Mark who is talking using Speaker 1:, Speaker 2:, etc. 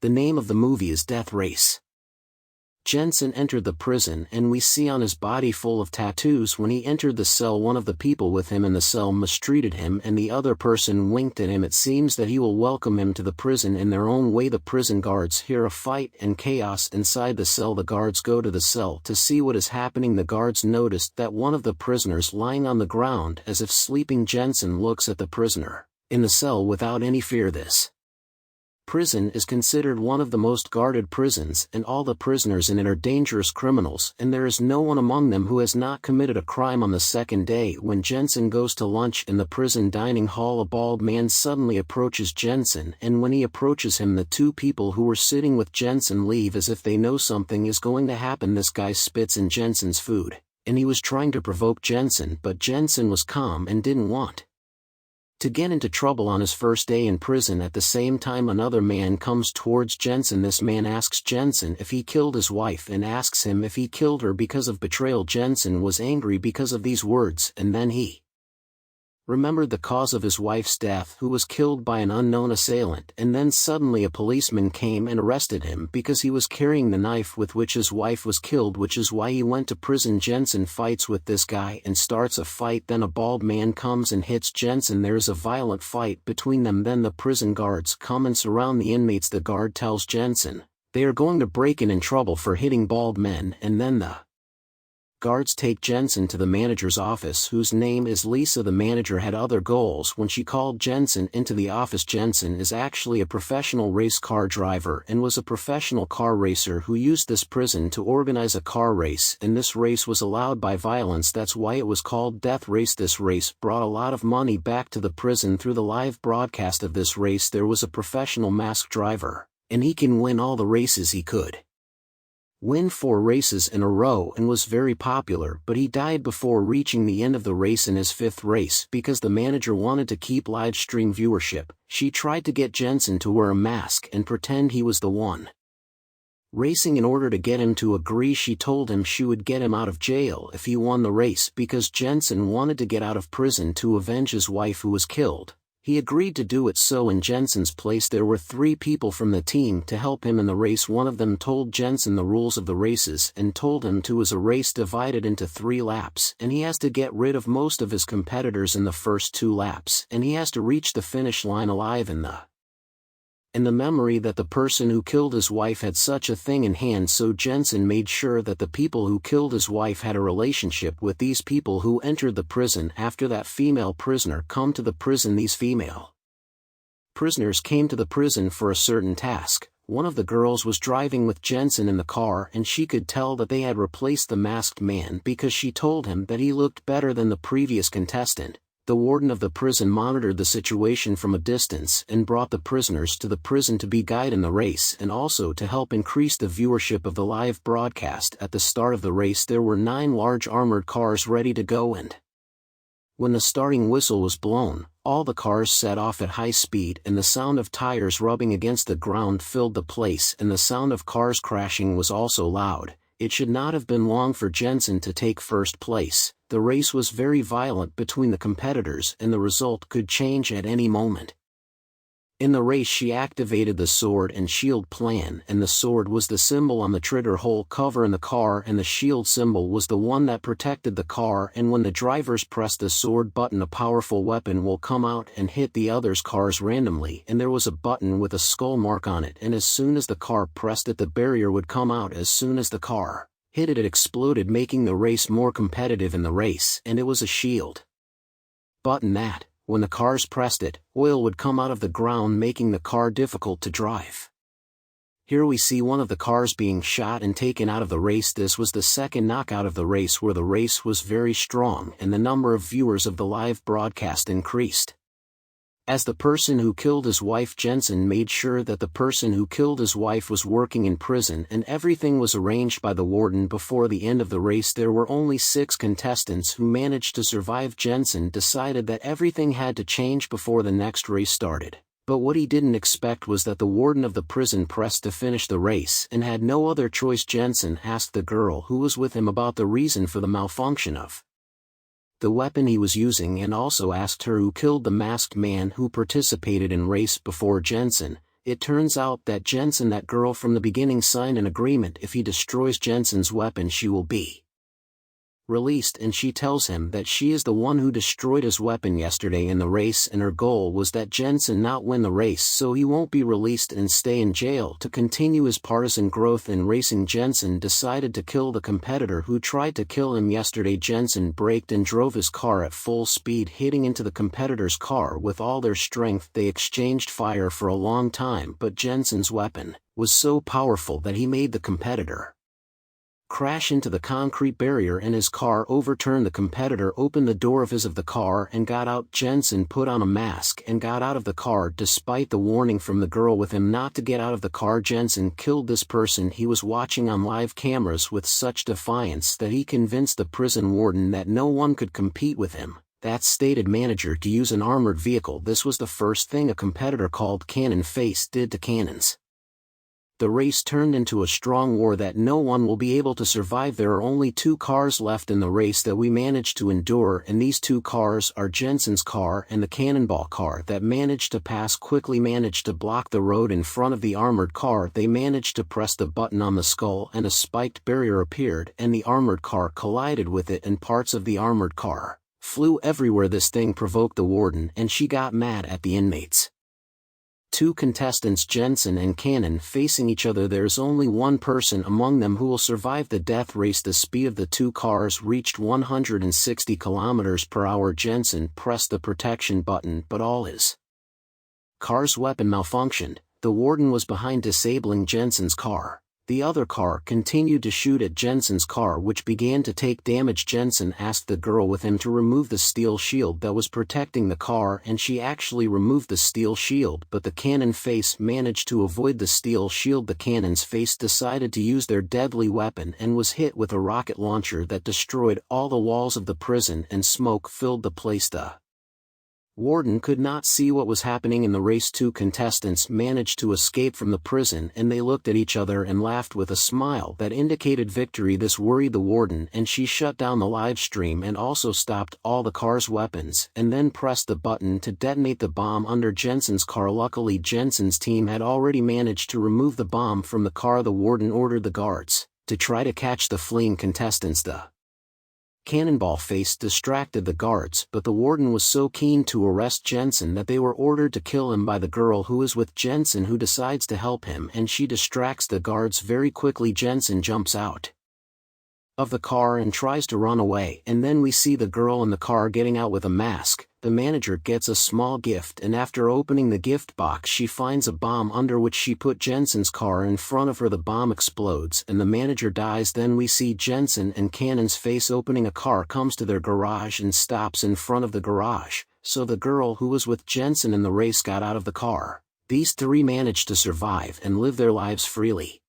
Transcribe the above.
Speaker 1: The name of the movie is Death Race. Jensen entered the prison and we see on his body full of tattoos. When he entered the cell, one of the people with him in the cell mistreated him and the other person winked at him. It seems that he will welcome him to the prison in their own way. The prison guards hear a fight and chaos inside the cell. The guards go to the cell to see what is happening. The guards noticed that one of the prisoners lying on the ground as if sleeping. Jensen looks at the prisoner in the cell without any fear. This prison is considered one of the most guarded prisons, and all the prisoners in it are dangerous criminals, and there is no one among them who has not committed a crime. On the second day, when Jensen goes to lunch in the prison dining hall, a bald man suddenly approaches Jensen, and when he approaches him, the two people who were sitting with Jensen leave as if they know something is going to happen. This guy spits in Jensen's food, and he was trying to provoke Jensen, but Jensen was calm and didn't want to get into trouble on his first day in prison. At the same time, another man comes towards Jensen. This man asks Jensen if he killed his wife and asks him if he killed her because of betrayal. Jensen was angry because of these words, and then he remembered the cause of his wife's death, who was killed by an unknown assailant, and then suddenly a policeman came and arrested him because he was carrying the knife with which his wife was killed, which is why he went to prison. Jensen fights with this guy and starts a fight. Then a bald man comes and hits Jensen. There is a violent fight between them. Then the prison guards come and surround the inmates. The guard tells Jensen they are going to break in trouble for hitting bald men, and then the guards take Jensen to the manager's office, whose name is Lisa. The manager had other goals when she called Jensen into the office. Jensen is actually a professional race car driver and was a professional car racer who used this prison to organize a car race, and this race was allowed by violence. That's why it was called Death Race. This race brought a lot of money back to the prison through the live broadcast of this race. There was a professional masked driver, and he can win all the races. He could win 4 races in a row and was very popular, but he died before reaching the end of the race in his 5th race because the manager wanted to keep live stream viewership. She tried to get Jensen to wear a mask and pretend he was the one racing in order to get him to agree. She told him she would get him out of jail if he won the race because Jensen wanted to get out of prison to avenge his wife who was killed. He agreed to do it, so in Jensen's place there were 3 people from the team to help him in the race. One of them told Jensen the rules of the races and told him to was a race divided into 3 laps, and he has to get rid of most of his competitors in the first 2 laps, and he has to reach the finish line alive. In the memory that the person who killed his wife had such a thing in hand, so Jensen made sure that the people who killed his wife had a relationship with these people who entered the prison after that female prisoner come to the prison. These female prisoners came to the prison for a certain task. One of the girls was driving with Jensen in the car, and she could tell that they had replaced the masked man because she told him that he looked better than the previous contestant. The warden of the prison monitored the situation from a distance and brought the prisoners to the prison to be guide in the race and also to help increase the viewership of the live broadcast. At the start of the race there were 9 large armored cars ready to go, and when the starting whistle was blown, all the cars set off at high speed, and the sound of tires rubbing against the ground filled the place, and the sound of cars crashing was also loud. It should not have been long for Jensen to take first place. The race was very violent between the competitors and the result could change at any moment. In the race she activated the sword and shield plan, and the sword was the symbol on the trigger hole cover in the car, and the shield symbol was the one that protected the car, and when the drivers press the sword button a powerful weapon will come out and hit the others' cars randomly, and there was a button with a skull mark on it, and as soon as the car pressed it the barrier would come out. As soon as the car hit it, it exploded, making the race more competitive in the race, and it was a shield button that, when the cars pressed it, oil would come out of the ground, making the car difficult to drive. Here we see one of the cars being shot and taken out of the race. This was the second knockout of the race, where the race was very strong and the number of viewers of the live broadcast increased. As the person who killed his wife, Jensen made sure that the person who killed his wife was working in prison, and everything was arranged by the warden. Before the end of the race there were only 6 contestants who managed to survive. Jensen decided that everything had to change before the next race started, but what he didn't expect was that the warden of the prison pressed to finish the race and had no other choice. Jensen asked the girl who was with him about the reason for the malfunction of the weapon he was using, and also asked her who killed the masked man who participated in race before Jensen. It turns out that Jensen, that girl from the beginning, signed an agreement: if he destroys Jensen's weapon she will be released, and she tells him that she is the one who destroyed his weapon yesterday in the race, and her goal was that Jensen not win the race so he won't be released and stay in jail to continue his partisan growth in racing. Jensen decided to kill the competitor who tried to kill him yesterday. Jensen braked and drove his car at full speed, hitting into the competitor's car with all their strength. They exchanged fire for a long time, but Jensen's weapon was so powerful that he made the competitor crash into the concrete barrier, and his car overturned. The competitor opened the door of the car and got out. Jensen put on a mask and got out of the car despite the warning from the girl with him not to get out of the car. Jensen killed this person he was watching on live cameras with such defiance that he convinced the prison warden that no one could compete with him, that stated manager, to use an armored vehicle. This was the first thing a competitor called Cannon Face did to Cannons. The race turned into a strong war that no one will be able to survive. There are only 2 cars left in the race that we managed to endure, and these 2 cars are Jensen's car and the Cannonball car that managed to pass quickly, managed to block the road in front of the armored car. They managed to press the button on the skull and a spiked barrier appeared, and the armored car collided with it, and parts of the armored car flew everywhere. This thing provoked the warden, and she got mad at the inmates. 2 contestants, Jensen and Cannon, facing each other. There's only one person among them who will survive the death race. The speed of the 2 cars reached 160 kilometers per hour. Jensen pressed the protection button, but all his car's weapon malfunctioned. The warden was behind, disabling Jensen's car. The other car continued to shoot at Jensen's car, which began to take damage. Jensen asked the girl with him to remove the steel shield that was protecting the car, and she actually removed the steel shield, but the Cannon Face managed to avoid the steel shield. The Cannon's Face decided to use their deadly weapon and was hit with a rocket launcher that destroyed all the walls of the prison, and smoke filled the place. The warden could not see what was happening in the race. 2 contestants managed to escape from the prison, and they looked at each other and laughed with a smile that indicated victory. This worried the warden, and she shut down the live stream and also stopped all the car's weapons, and then pressed the button to detonate the bomb under Jensen's car. Luckily, Jensen's team had already managed to remove the bomb from the car. The warden ordered the guards to try to catch the fleeing contestants. The Cannonball Face distracted the guards, but the warden was so keen to arrest Jensen that they were ordered to kill him by the girl who is with Jensen, who decides to help him, and she distracts the guards very quickly. Jensen jumps out of the car and tries to run away, and then we see the girl in the car getting out with a mask. The manager gets a small gift, and after opening the gift box she finds a bomb under which she put Jensen's car in front of her. The bomb explodes and the manager dies. Then we see Jensen and Cannon's Face opening a car, comes to their garage and stops in front of the garage, so the girl who was with Jensen in the race got out of the car. These 3 managed to survive and live their lives freely.